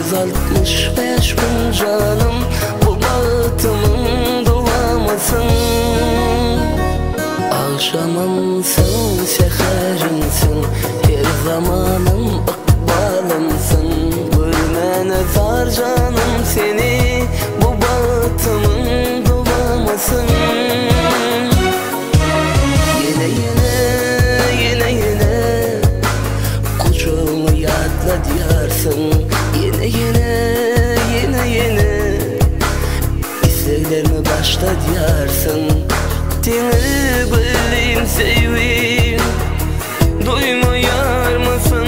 365 gün canım, bu bağıtımın duamısın. Akşamımsın, seherimsin, her zamanım ıkbalımsın. Gülmene zar canım seni, bu bağıtımın duamısın. Kucağımı yadla diyarsın. Yine isteklerimi başta diyarsın. Dini bileyim seveyim, duymuyar mısın?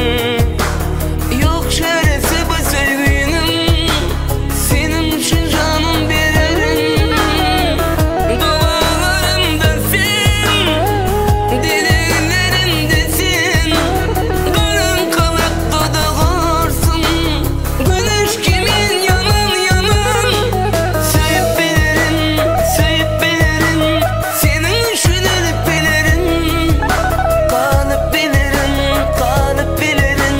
Yok çaresi bu sevginim, senin için canım veririm. Dualarımdasın, dileğlerimdesin. Kalın kalıp dudağarsın. Güneş kimin yaman yaman, sevip bilirim, sevip bilirim. Senin için ölüp bilirim, kalıp bilirim, kalıp bilirim.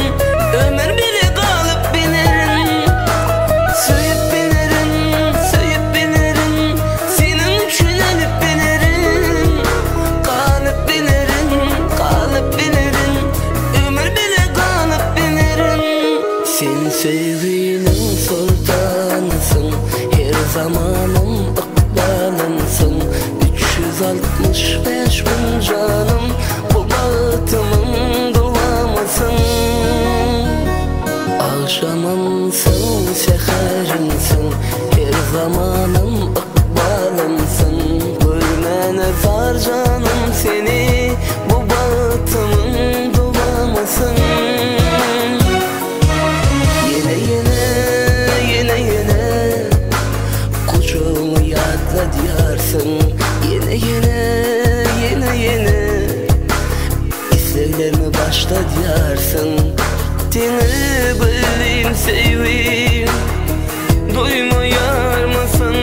Ömür bile kalıp bilirim. Sevip bilirim, sevip bilirim. Senin için ölüp bilirim, kalıp bilirim, kalıp bilirim. Ömür bile kalıp bilirim. Sen sevginin sultanısın, her zamanım ıkbalımsın. 365 gün canım, bu bağıtımın duamısın. Akşamımsın, seherimsin, her zamanım ıkbalımsın. Gülmene zar canım seni, bu bağıtımın duamısın. Yine kucağımı yadla diyarsın. Yine isteklerimi başta diyarsın. Dini bileyim seveyim, duymuyar mısın?